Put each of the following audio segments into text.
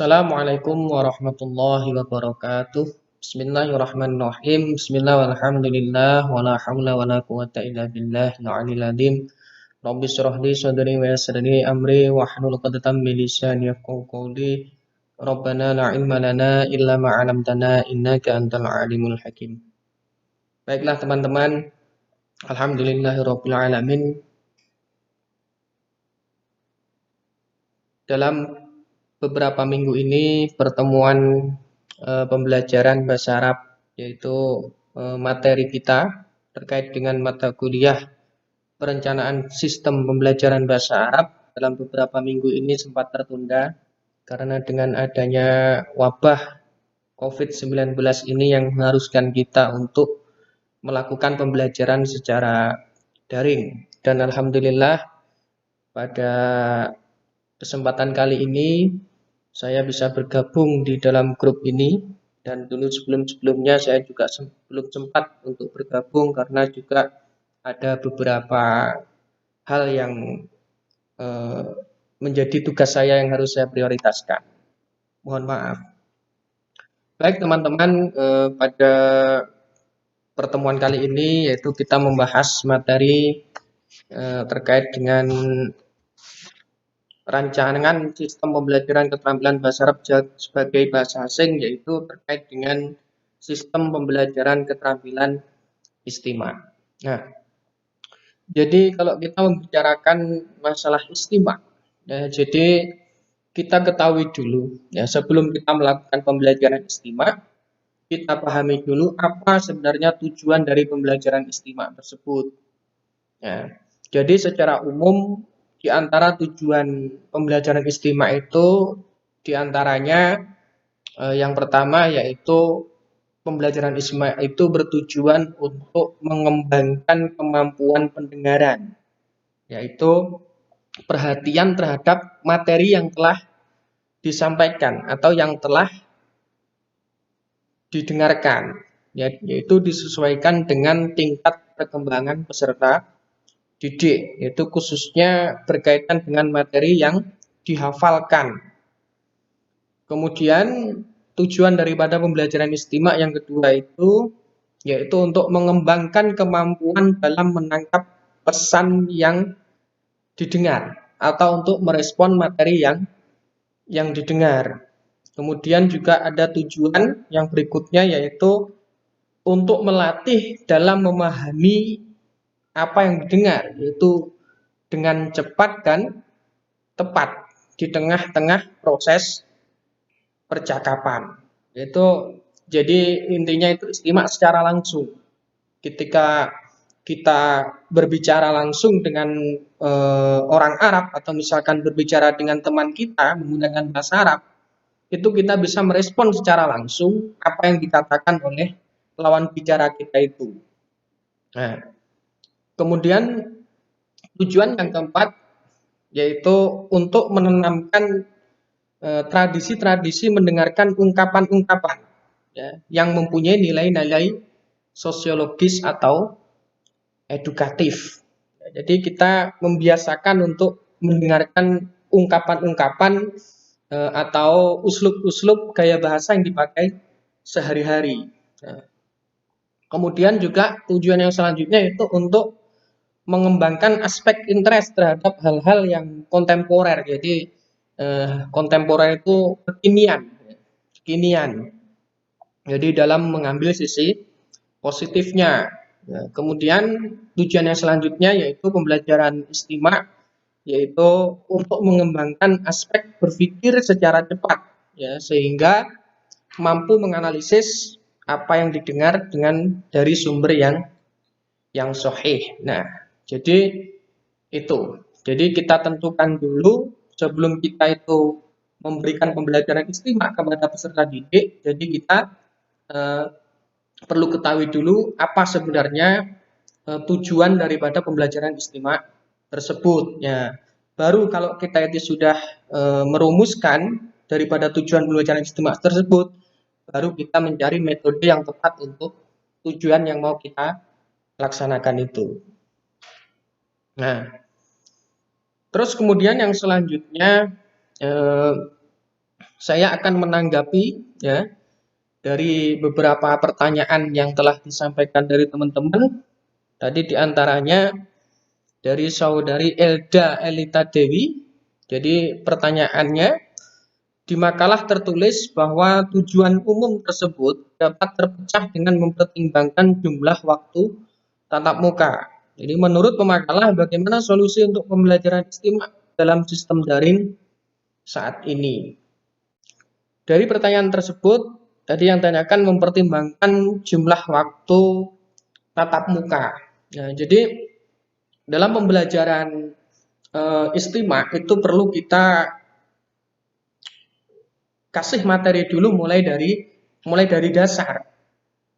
Assalamualaikum warahmatullahi wabarakatuh. Bismillahirrahmanirrahim. Bismillah walhamdulillah wala haula wala quwata illa billahil aliyil azim. Rabbi shrah li sadri wa yassir li amri wahlul 'uqdatam min lisani yafqahu qawli. Rabbana la ilma lana illa ma 'allamtana innaka antal alimul hakim. Baiklah teman-teman, alhamdulillahirabbil alamin. Dalam beberapa minggu ini pertemuan pembelajaran bahasa Arab, yaitu materi kita terkait dengan mata kuliah perencanaan sistem pembelajaran bahasa Arab dalam beberapa minggu ini sempat tertunda karena dengan adanya wabah COVID-19 ini yang mengharuskan kita untuk melakukan pembelajaran secara daring. Dan alhamdulillah pada kesempatan kali ini saya bisa bergabung di dalam grup ini, dan dulu sebelum-sebelumnya saya juga belum sempat untuk bergabung karena juga ada beberapa hal yang menjadi tugas saya yang harus saya prioritaskan. Mohon maaf. Baik teman-teman, pada pertemuan kali ini yaitu kita membahas materi terkait dengan rancangan sistem pembelajaran keterampilan bahasa Arab sebagai bahasa asing, yaitu terkait dengan sistem pembelajaran keterampilan istimewa. Nah, jadi kalau kita membicarakan masalah istimewa, ya, jadi kita ketahui dulu, ya, sebelum kita melakukan pembelajaran istimewa, kita pahami dulu apa sebenarnya tujuan dari pembelajaran istimewa tersebut. Ya, jadi secara umum di antara tujuan pembelajaran istimewa itu diantaranya yang pertama yaitu pembelajaran istimewa itu bertujuan untuk mengembangkan kemampuan pendengaran, yaitu perhatian terhadap materi yang telah disampaikan atau yang telah didengarkan, yaitu disesuaikan dengan tingkat perkembangan peserta didik, yaitu khususnya berkaitan dengan materi yang dihafalkan. Kemudian tujuan daripada pembelajaran istimewa yang kedua itu yaitu untuk mengembangkan kemampuan dalam menangkap pesan yang didengar atau untuk merespon materi yang didengar. Kemudian juga ada tujuan yang berikutnya yaitu untuk melatih dalam memahami apa yang didengar, yaitu dengan cepat dan tepat di tengah-tengah proses percakapan. Itu jadi intinya itu istimewa secara langsung. Ketika kita berbicara langsung dengan orang Arab atau misalkan berbicara dengan teman kita menggunakan bahasa Arab, itu kita bisa merespon secara langsung apa yang dikatakan oleh lawan bicara kita itu. Nah, kemudian tujuan yang keempat yaitu untuk menanamkan tradisi-tradisi mendengarkan ungkapan-ungkapan, ya, yang mempunyai nilai-nilai sosiologis atau edukatif. Jadi kita membiasakan untuk mendengarkan ungkapan-ungkapan atau uslub-uslub gaya bahasa yang dipakai sehari-hari. Nah, kemudian juga tujuan yang selanjutnya itu untuk mengembangkan aspek interest terhadap hal-hal yang kontemporer. Jadi kontemporer itu kekinian. Jadi dalam mengambil sisi positifnya. Ya, kemudian tujuan yang selanjutnya yaitu pembelajaran istimewa, yaitu untuk mengembangkan aspek berpikir secara cepat, ya, sehingga mampu menganalisis apa yang didengar dengan dari sumber yang sahih. Nah, jadi itu. Jadi kita tentukan dulu sebelum kita itu memberikan pembelajaran istimewa kepada peserta didik. Jadi kita perlu ketahui dulu apa sebenarnya tujuan daripada pembelajaran istimewa tersebut. Ya, baru kalau kita itu sudah merumuskan daripada tujuan pembelajaran istimewa tersebut, baru kita mencari metode yang tepat untuk tujuan yang mau kita laksanakan itu. Nah, terus kemudian yang selanjutnya saya akan menanggapi ya dari beberapa pertanyaan yang telah disampaikan dari teman-teman. Tadi diantaranya dari saudari Elda Elita Dewi. Jadi pertanyaannya, di makalah tertulis bahwa tujuan umum tersebut dapat terpecah dengan mempertimbangkan jumlah waktu tatap muka. Jadi menurut pemakalah, bagaimana solusi untuk pembelajaran istimak dalam sistem daring saat ini? Dari pertanyaan tersebut, tadi yang tanyakan mempertimbangkan jumlah waktu tatap muka. Nah, jadi dalam pembelajaran istimak itu perlu kita kasih materi dulu mulai dari dasar,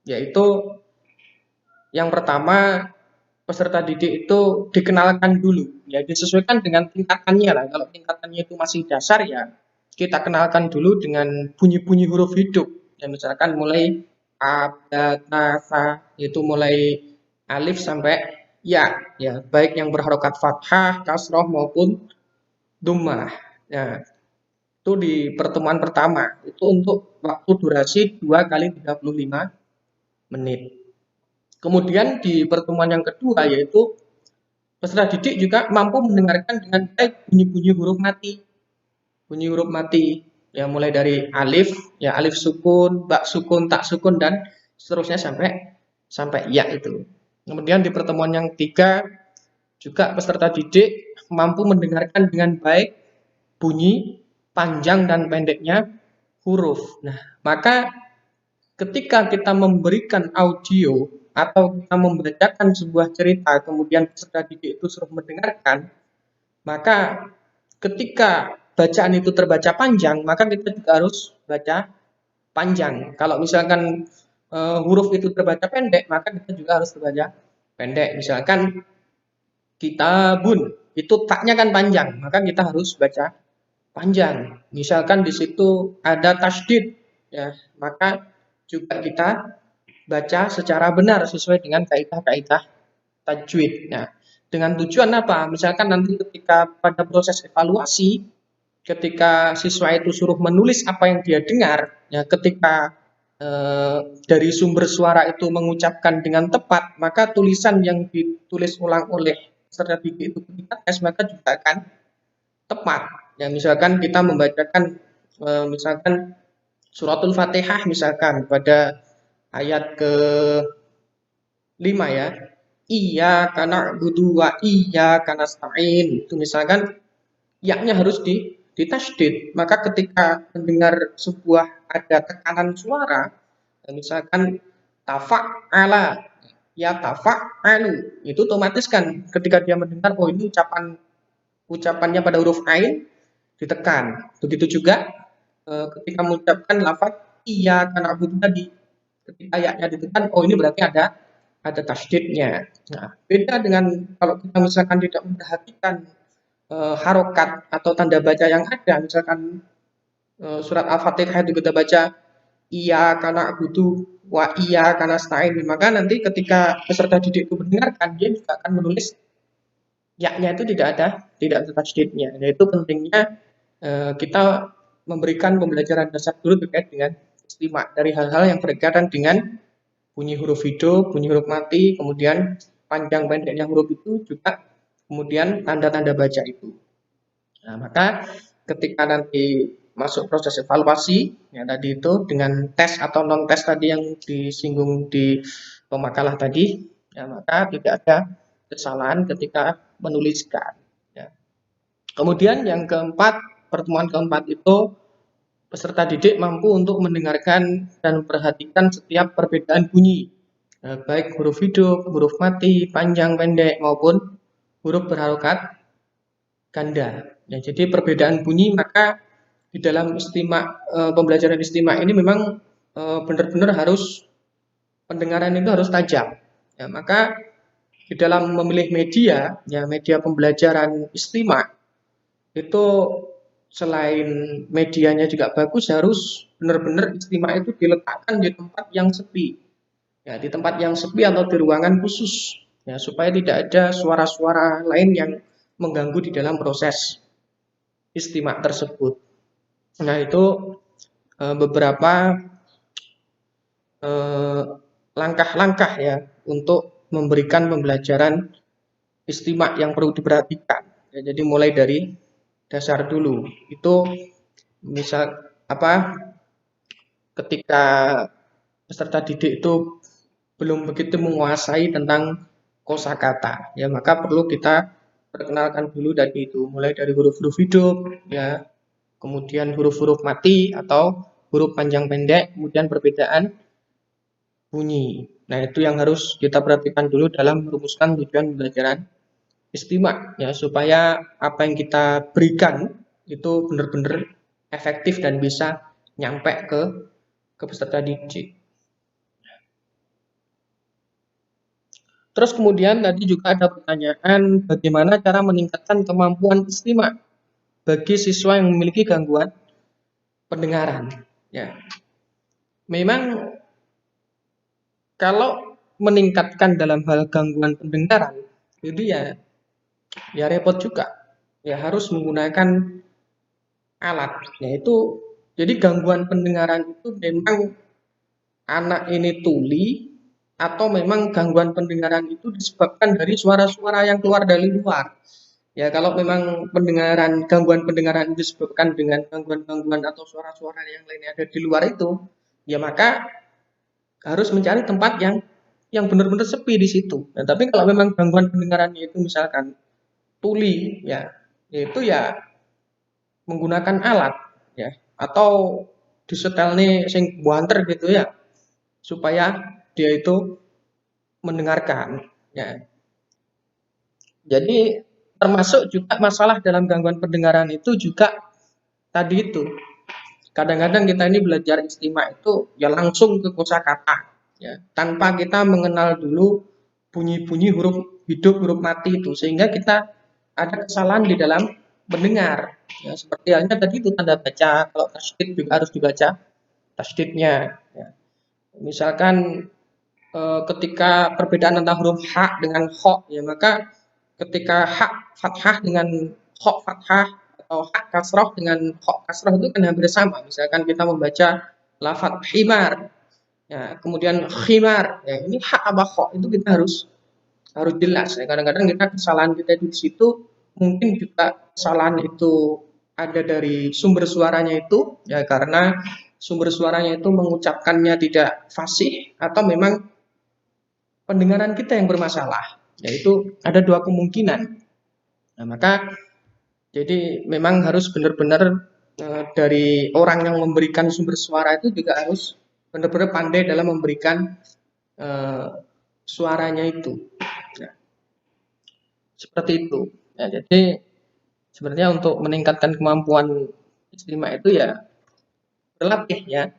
yaitu yang pertama peserta didik itu dikenalkan dulu, ya disesuaikan dengan tingkatannya lah. Kalau tingkatannya itu masih dasar ya kita kenalkan dulu dengan bunyi-bunyi huruf hidup. Ya misalkan mulai a, ba, ta, sa, itu mulai alif sampai ya, ya baik yang berharokat fathah, kasroh maupun dhammah. Nah, itu di pertemuan pertama. Itu untuk waktu durasi 2 kali 35 menit. Kemudian di pertemuan yang kedua yaitu peserta didik juga mampu mendengarkan dengan baik bunyi-bunyi huruf mati. Bunyi huruf mati ya mulai dari alif, ya alif sukun, ba sukun, tak sukun dan seterusnya sampai ya itu. Kemudian di pertemuan yang ketiga juga peserta didik mampu mendengarkan dengan baik bunyi panjang dan pendeknya huruf. Nah, maka ketika kita memberikan audio atau kita membacakan sebuah cerita, kemudian peserta didik itu suruh mendengarkan, maka ketika bacaan itu terbaca panjang, maka kita juga harus baca panjang. Kalau misalkan huruf itu terbaca pendek, maka kita juga harus terbaca pendek. Misalkan kitabun, itu taknya kan panjang, maka kita harus baca panjang. Misalkan di situ ada tasdid, ya, maka juga kita baca secara benar sesuai dengan kaidah-kaidah tajwid. Nah, dengan tujuan apa? Misalkan nanti ketika pada proses evaluasi, ketika siswa itu suruh menulis apa yang dia dengar, ya ketika dari sumber suara itu mengucapkan dengan tepat, maka tulisan yang ditulis ulang oleh peserta didik itu ketika tes maka juga akan tepat. Ya misalkan kita membacakan misalkan suratul Fatihah misalkan pada ayat ke 5 ya. Iya karena budu wa iya karena stain. Itu misalkan yaknya harus ditasdid. Maka ketika mendengar sebuah ada tekanan suara, misalkan tafa'ala, ya tafa'alu, itu otomatis kan ketika dia mendengar oh ini ucapannya pada huruf ain ditekan. Begitu juga ketika mengucapkan lafaz iya karena budu tadi, ketika ayatnya ditekan, oh ini berarti ada tasdidnya. Nah, beda dengan kalau kita misalkan tidak memperhatikan harokat atau tanda baca yang ada, misalkan surat Al-Fatihah itu kita baca iya karena butuh wa iya karena stain, maka nanti ketika peserta didik itu mendengarkan dia juga akan menulis yaknya itu tidak ada tasdidnya. Nah, itu pentingnya kita memberikan pembelajaran dasar dulu terkait dengan istimak dari hal-hal yang berkaitan dengan bunyi huruf hidup, bunyi huruf mati, kemudian panjang pendeknya huruf itu juga kemudian tanda-tanda baca itu. Nah, maka ketika nanti masuk proses evaluasi, ya tadi itu dengan tes atau non tes tadi yang disinggung di pemakalah tadi, ya maka tidak ada kesalahan ketika menuliskan. Ya. Kemudian yang keempat, pertemuan keempat itu peserta didik mampu untuk mendengarkan dan memperhatikan setiap perbedaan bunyi, baik huruf hidup, huruf mati, panjang, pendek maupun huruf berharokat ganda. Ya, jadi perbedaan bunyi maka di dalam istimak pembelajaran istimak ini memang benar-benar harus pendengaran itu harus tajam. Ya, maka di dalam memilih media, ya media pembelajaran istimak itu selain medianya juga bagus, harus benar-benar istimak itu diletakkan di tempat yang sepi. Ya, di tempat yang sepi atau di ruangan khusus. Ya, supaya tidak ada suara-suara lain yang mengganggu di dalam proses istimak tersebut. Nah, itu beberapa langkah-langkah ya untuk memberikan pembelajaran istimak yang perlu diperhatikan. Ya, jadi mulai dari dasar dulu. Itu misal apa ketika peserta didik itu belum begitu menguasai tentang kosakata, ya maka perlu kita perkenalkan dulu dari itu, mulai dari huruf-huruf hidup, ya, kemudian huruf-huruf mati atau huruf panjang pendek, kemudian perbedaan bunyi. Nah, itu yang harus kita perhatikan dulu dalam merumuskan tujuan pembelajaran istimak, ya, supaya apa yang kita berikan itu benar-benar efektif dan bisa nyampe ke peserta didik. Terus kemudian tadi juga ada pertanyaan bagaimana cara meningkatkan kemampuan istimak bagi siswa yang memiliki gangguan pendengaran. Ya, memang kalau meningkatkan dalam hal gangguan pendengaran itu ya repot juga. Ya harus menggunakan alat. Yaitu jadi gangguan pendengaran itu memang anak ini tuli atau memang gangguan pendengaran itu disebabkan dari suara-suara yang keluar dari luar. Ya, kalau memang gangguan pendengaran itu disebabkan dengan gangguan-gangguan atau suara-suara yang lainnya ada di luar itu, ya maka harus mencari tempat yang benar-benar sepi di situ. Nah, tapi kalau memang gangguan pendengarannya itu misalkan tuli, yaitu ya menggunakan alat, ya, atau disetel nih sing buanter gitu ya, supaya dia itu mendengarkan. Ya, jadi termasuk juga masalah dalam gangguan pendengaran itu juga tadi itu. Kadang-kadang kita ini belajar istimak itu ya langsung ke kosakata, ya, tanpa kita mengenal dulu bunyi-bunyi huruf hidup, huruf mati itu, sehingga kita ada kesalahan di dalam mendengar. Ya, seperti halnya tadi itu tanda baca, kalau tasydid juga harus dibaca tasydidnya. Ya. Misalkan ketika perbedaan antara huruf h dengan kho, ya maka ketika h fathah dengan kho fathah atau h kasroh dengan kho kasroh itu kan hampir sama. Misalkan kita membaca lafadz himar, ya, kemudian khimar, ya, ini h apa kho itu kita harus jelas. Ya. Kadang-kadang kita kesalahan kita di situ mungkin juga kesalahan itu ada dari sumber suaranya itu, ya karena sumber suaranya itu mengucapkannya tidak fasih atau memang pendengaran kita yang bermasalah, yaitu ada dua kemungkinan. Nah, maka jadi memang harus benar-benar dari orang yang memberikan sumber suara itu juga harus benar-benar pandai dalam memberikan suaranya itu. Nah, seperti itu. Ya, jadi sebenarnya untuk meningkatkan kemampuan istimewa itu ya berlatih ya,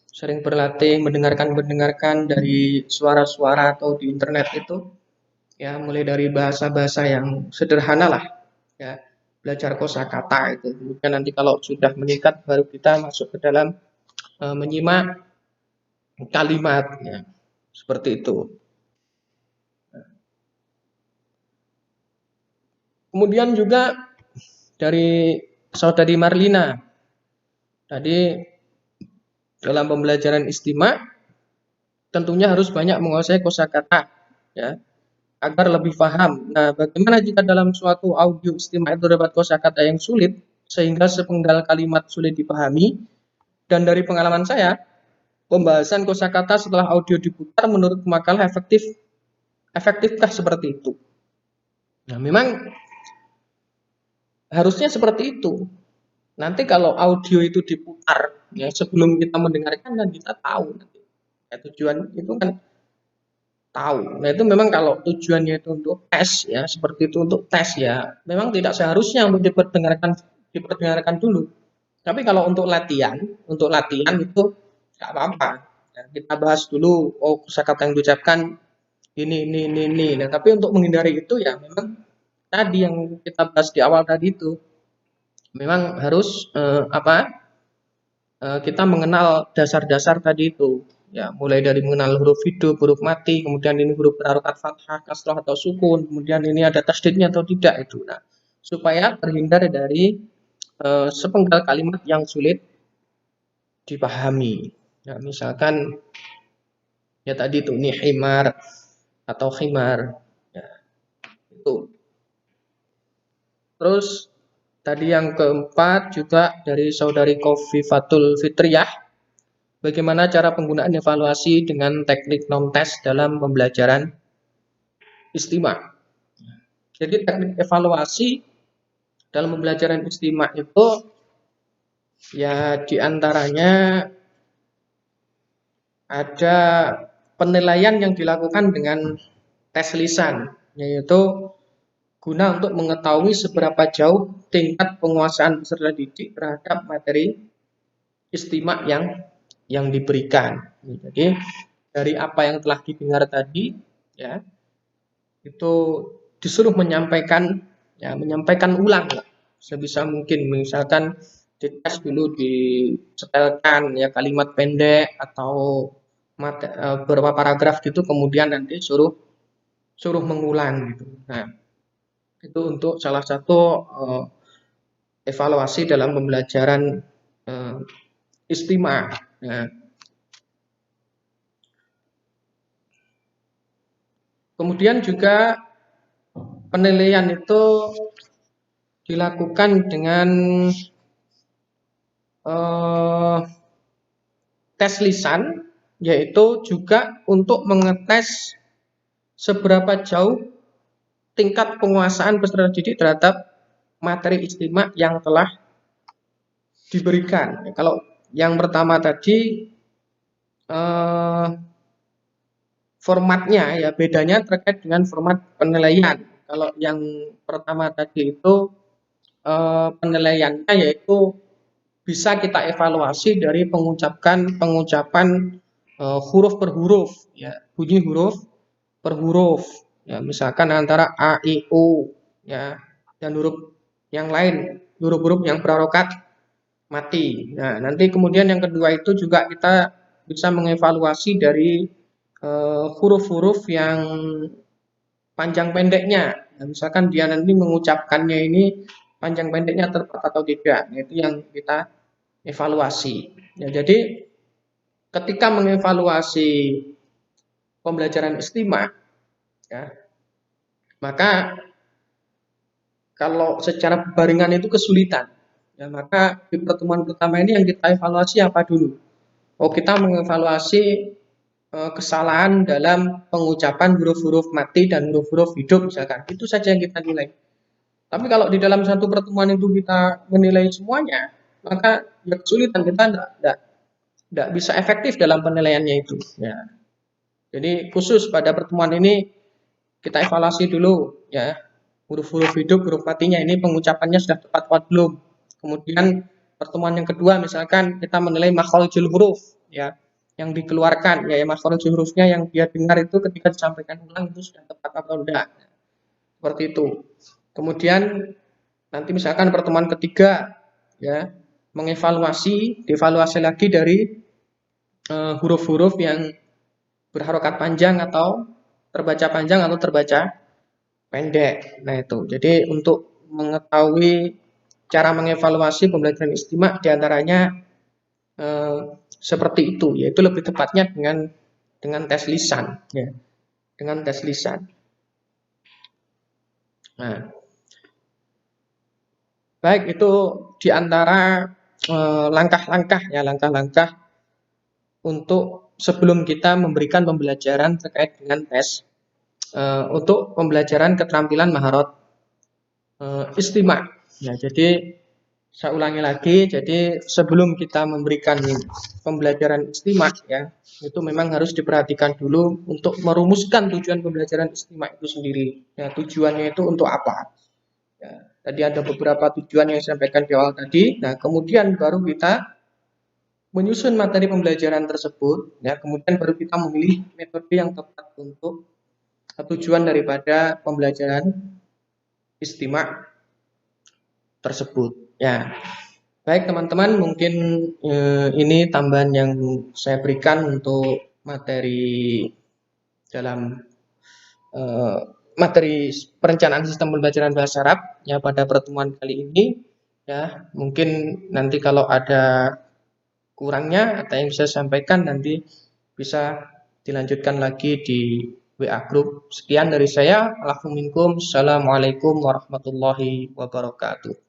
sering berlatih mendengarkan dari suara-suara atau di internet itu. Ya, mulai dari bahasa-bahasa yang sederhana lah, ya, belajar kosakata itu. Kemudian nanti kalau sudah meningkat baru kita masuk ke dalam menyimak kalimat, ya, seperti itu. Kemudian juga dari saudari Marlina, tadi dalam pembelajaran istimak tentunya harus banyak menguasai kosakata, ya, agar lebih paham. Nah, bagaimana jika dalam suatu audio istimak itu terdapat kosakata yang sulit sehingga sepenggal kalimat sulit dipahami? Dan dari pengalaman saya, pembahasan kosakata setelah audio diputar menurut makalah efektifkah seperti itu? Nah, memang harusnya seperti itu. Nanti kalau audio itu diputar, ya sebelum kita mendengarkan kan kita tahu nanti. Ya, tujuan itu kan tahu. Nah, itu memang kalau tujuannya itu untuk tes ya, seperti itu untuk tes ya, memang tidak seharusnya untuk diperdengarkan dulu. Tapi kalau untuk latihan itu nggak apa-apa. Ya, kita bahas dulu, oh kosakata yang diucapkan ini. Nah, tapi untuk menghindari itu ya memang tadi yang kita bahas di awal tadi itu memang harus kita mengenal dasar-dasar tadi itu. Ya, mulai dari mengenal huruf hidup, huruf mati, kemudian ini huruf berharokat fathah, kasrah atau sukun, kemudian ini ada tasdidnya atau tidak itu. Nah, supaya terhindar dari sepenggal kalimat yang sulit dipahami. Ya, misalkan ya tadi itu nih himar atau khimar. Ya, itu. Terus tadi yang keempat juga dari saudari Kofifatul Fitriyah, bagaimana cara penggunaan evaluasi dengan teknik non-tes dalam pembelajaran istimak. Jadi teknik evaluasi dalam pembelajaran istimak itu ya diantaranya ada penilaian yang dilakukan dengan tes lisan, yaitu guna untuk mengetahui seberapa jauh tingkat penguasaan peserta didik terhadap materi istimak yang diberikan. Jadi dari apa yang telah didengar tadi, ya itu disuruh menyampaikan ulang sebisa mungkin. Misalkan dites dulu disetelkan ya kalimat pendek atau beberapa paragraf gitu, kemudian nanti suruh mengulang gitu. Nah, itu untuk salah satu evaluasi dalam pembelajaran istimak. Nah, kemudian juga penilaian itu dilakukan dengan tes lisan, yaitu juga untuk mengetes seberapa jauh tingkat penguasaan peserta didik terhadap materi istimak yang telah diberikan. Kalau yang pertama tadi formatnya ya bedanya terkait dengan format penilaian. Kalau yang pertama tadi itu penilaiannya yaitu bisa kita evaluasi dari pengucapan huruf per huruf, ya bunyi huruf per huruf, ya misalkan antara a, i, u, ya dan huruf yang lain, huruf-huruf yang berharokat mati. Nah, nanti kemudian yang kedua itu juga kita bisa mengevaluasi dari huruf-huruf yang panjang pendeknya. Nah, misalkan dia nanti mengucapkannya ini panjang pendeknya tepat atau tidak. Nah, itu yang kita evaluasi. Ya, jadi ketika mengevaluasi pembelajaran istimak, ya, maka kalau secara berbarengan itu kesulitan. Ya, maka di pertemuan pertama ini yang kita evaluasi apa dulu? Oh, kita mengevaluasi kesalahan dalam pengucapan huruf-huruf mati dan huruf-huruf hidup misalkan. Itu saja yang kita nilai. Tapi kalau di dalam satu pertemuan itu kita menilai semuanya, maka ya kesulitan, kita tidak bisa efektif dalam penilaiannya itu. Ya. Jadi khusus pada pertemuan ini kita evaluasi dulu ya huruf-huruf hidup, huruf matinya ini pengucapannya sudah tepat atau belum. Kemudian pertemuan yang kedua misalkan kita menilai makharijul huruf ya yang dikeluarkan ya makharijul hurufnya yang dia dengar itu ketika disampaikan ulang itu sudah tepat atau tidak. Seperti itu. Kemudian nanti misalkan pertemuan ketiga ya dievaluasi lagi dari huruf-huruf yang berharokat panjang atau terbaca panjang atau terbaca pendek. Nah itu. Jadi untuk mengetahui cara mengevaluasi pembelajaran istimak diantaranya seperti itu, yaitu lebih tepatnya dengan tes lisan, ya, dengan tes lisan. Nah, baik itu diantara langkah-langkah untuk sebelum kita memberikan pembelajaran terkait dengan tes untuk pembelajaran keterampilan maharot istimak. Ya, jadi saya ulangi lagi, jadi sebelum kita memberikan pembelajaran istimak ya, itu memang harus diperhatikan dulu untuk merumuskan tujuan pembelajaran istimak itu sendiri. Ya, tujuannya itu untuk apa? Ya, tadi ada beberapa tujuan yang saya sampaikan di awal tadi. Nah, kemudian baru kita menyusun materi pembelajaran tersebut, ya, kemudian baru kita memilih metode yang tepat untuk tujuan daripada pembelajaran istimak tersebut. Ya, baik teman-teman, mungkin ini tambahan yang saya berikan untuk materi dalam materi perencanaan sistem pembelajaran bahasa Arab ya pada pertemuan kali ini. Ya, mungkin nanti kalau ada kurangnya atau yang bisa saya sampaikan nanti bisa dilanjutkan lagi di WA Group. Sekian dari saya. Assalamualaikum warahmatullahi wabarakatuh.